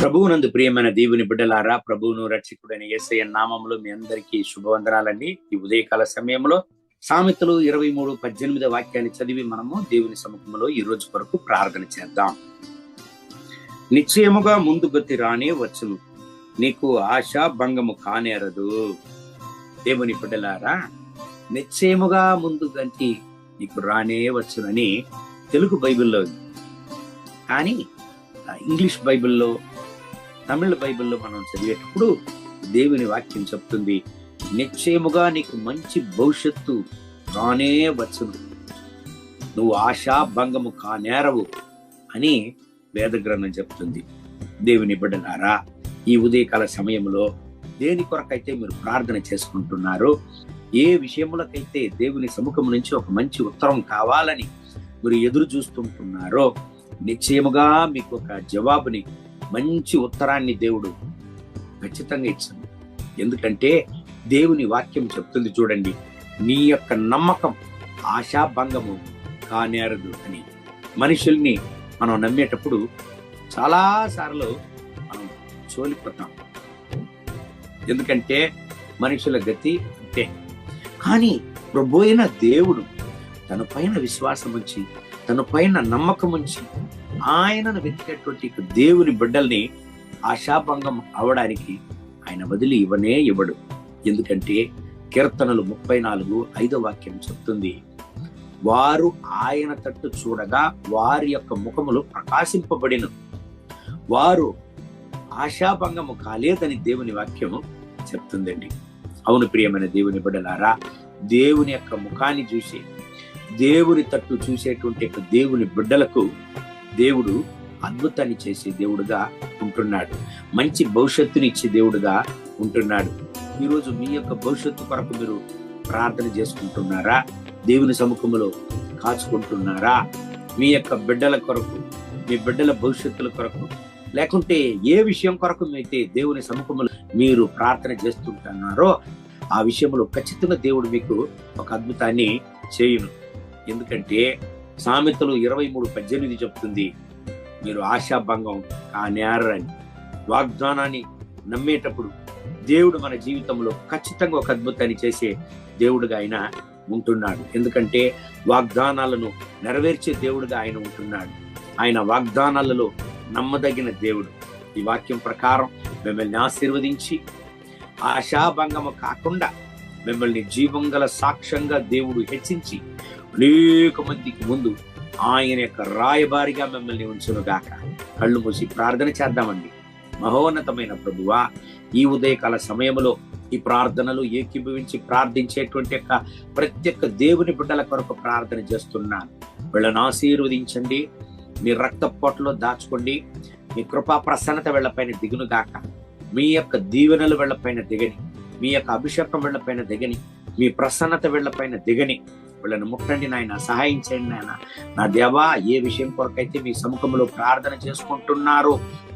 ప్రభువునందు ప్రియమైన దేవుని బిడ్డలారా, ప్రభువును రక్షకుడైన యేసయ్య నామములో మీ అందరికీ శుభవందనాలండి. ఈ ఉదయకాల సమయంలో సామెతలు 23:18 వాక్యాన్ని చదివి మనము దేవుని సముఖంలో ఈ రోజు కొరకు ప్రార్థన చేద్దాం. నిశ్చయముగా ముందు గతి రానే వచ్చును, నీకు ఆశ భంగము కానేరదు. దేవుని బిడ్డలారా, నిశ్చయముగా ముందు గతి నీకు రానే వచ్చునని తెలుగు బైబిల్లో, కానీ ఇంగ్లీష్ బైబిల్లో, తమిళ బైబిల్లో మనం చదివేటప్పుడు దేవుని వాక్యం చెప్తుంది, నిశ్చయముగా నీకు మంచి భవిష్యత్తు రానే వచ్చును, నువ్వు ఆశా భంగము కానేరవు అని వేద గ్రంథం చెప్తుంది. దేవుని బిడ్డలారా, ఈ ఉదయకాల సమయంలో దేని కొరకైతే మీరు ప్రార్థన చేసుకుంటున్నారో, ఏ విషయములకైతే దేవుని సముఖం నుంచి ఒక మంచి ఉత్తరం కావాలని మీరు ఎదురు చూస్తుంటున్నారో, నిశ్చయముగా మీకు ఒక జవాబుని, మంచి ఉత్తరాన్ని దేవుడు ఖచ్చితంగా ఇచ్చింది. ఎందుకంటే దేవుని వాక్యం చెప్తుంది చూడండి, నీ యొక్క నమ్మకం ఆశాభంగము కానేరదు అని. మనుషుల్ని మనం నమ్మేటప్పుడు చాలా సార్లు మనం చోలిపోతాం, ఎందుకంటే మనుషుల గతి అంతే. కానీ ప్రభువైన దేవుడు తన పైన విశ్వాసం ఉంచి, తన పైన నమ్మకం ఉంచి, ఆయనను వెతికేటువంటి దేవుని బిడ్డల్ని ఆశాభంగం అవడానికి ఆయన వదిలి ఇవ్వనే ఇవ్వడు. ఎందుకంటే కీర్తనలు 34:5 వాక్యం చెప్తుంది, వారు ఆయన తట్టు చూడగా వారి యొక్క ముఖములు ప్రకాశింపబడిన, వారు ఆశాభంగము కాలేదని దేవుని వాక్యము చెప్తుందండి. అవును ప్రియమైన దేవుని బిడ్డలారా, దేవుని యొక్క ముఖాన్ని చూసి, దేవుని తట్టు చూసేటువంటి దేవుని బిడ్డలకు దేవుడు అద్భుతాన్ని చేసే దేవుడుగా ఉంటున్నాడు, మంచి భవిష్యత్తుని ఇచ్చే దేవుడుగా ఉంటున్నాడు. ఈరోజు మీ యొక్క భవిష్యత్తు కొరకు మీరు ప్రార్థన చేసుకుంటున్నారా? దేవుని సముఖంలో కాచుకుంటున్నారా? మీ యొక్క బిడ్డల కొరకు, మీ బిడ్డల భవిష్యత్తుల కొరకు, లేకుంటే ఏ విషయం కొరకు అయితే దేవుని సముఖంలో మీరు ప్రార్థన చేస్తుంటున్నారో ఆ విషయంలో ఖచ్చితంగా దేవుడు మీకు ఒక అద్భుతాన్ని చేయును. ఎందుకంటే సామెతలు 23:18 చెప్తుంది, మీరు ఆశాభంగం కానేరని. వాగ్దానాన్ని నమ్మేటప్పుడు దేవుడు మన జీవితంలో ఖచ్చితంగా ఒక అద్భుతాన్ని చేసే దేవుడుగా ఆయన ఉంటున్నాడు. ఎందుకంటే వాగ్దానాలను నెరవేర్చే దేవుడుగా ఆయన ఉంటున్నాడు. ఆయన వాగ్దానాలలో నమ్మదగిన దేవుడు. ఈ వాక్యం ప్రకారం మిమ్మల్ని ఆశీర్వదించి ఆశాభంగము కాకుండా మిమ్మల్ని జీవం గల సాక్ష్యంగా దేవుడు హెచ్చించి అనేక మందికి ముందు ఆయన యొక్క రాయబారిగా మిమ్మల్ని ఉంచునుగాక. కళ్ళు మూసి ప్రార్థన చేద్దామండి. మహోన్నతమైన ప్రభువా, ఈ ఉదయకాల సమయంలో ఈ ప్రార్థనలు ఏకీభవించి ప్రార్థించేటువంటి యొక్క ప్రతి ఒక్క దేవుని బిడ్డల కొరకు ప్రార్థన చేస్తున్నాను. వీళ్ళను ఆశీర్వదించండి, మీ రక్త పొట్టలో దాచుకోండి. మీ కృపా ప్రసన్నత వీళ్ళపైన దిగునుగాక. మీ యొక్క దీవెనలు వీళ్ళపైన దిగని, మీ యొక్క అభిషేకం వీళ్ళపైన దిగని, మీ ప్రసన్నత వీళ్ళపైన దిగని. వీళ్ళని ముట్టండి నాయన, సహాయం చేయండి నాయన. నా దేవా, ఏ విషయం కొరకైతే మీ సముఖంలో ప్రార్థన చేసుకుంటున్నారో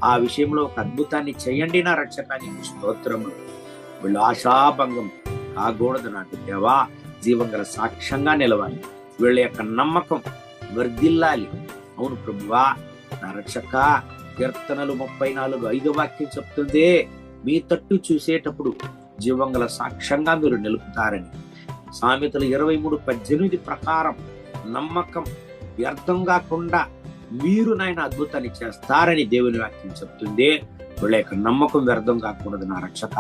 ఆ విషయంలో ఒక అద్భుతాన్ని చేయండి నా రక్షకానికి స్తోత్రములు. వీళ్ళు ఆశాభంగం కాకూడదు నా దేవా, జీవం గల సాక్ష్యంగా నిలవాలి. వీళ్ళ యొక్క నమ్మకం వర్ధిల్లాలి. అవును ప్రభువా, నా రక్షక, కీర్తనలు 34:5 వాక్యం చెప్తుందే, మీ తట్టు చూసేటప్పుడు జీవం గల సాక్ష్యంగా మీరు నిలుపుతారని. సామెతలు 23:18 ప్రకారం నమ్మకం వ్యర్థం కాకుండా మీరు నాయన అద్భుతాన్ని చేస్తారని దేవుని వాక్యం చెప్తుంది. వీళ్ళ యొక్క నమ్మకం వ్యర్థం కాకూడదు నా రక్షక.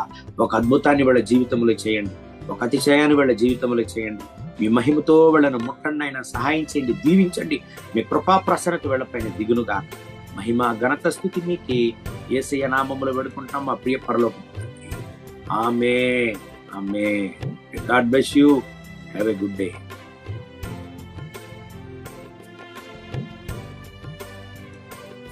ఒక అద్భుతాన్ని వీళ్ళ జీవితంలో చేయండి, ఒక అతిశయాన్ని వీళ్ళ జీవితంలో చేయండి. మీ మహిమతో వీళ్ళను ముట్టండి ఆయన, సహాయం చేయండి, దీవించండి. మీ కృపా ప్రసన్నత వీళ్ళపైన దిగునుగా. మహిమ ఘనత స్తుతి మీకే. యేసయ్య నామములో వేడుకుంటాం మా ప్రియ పరలోకపు తండ్రి. ఆమేన్. Amen. God bless you. Have a good day.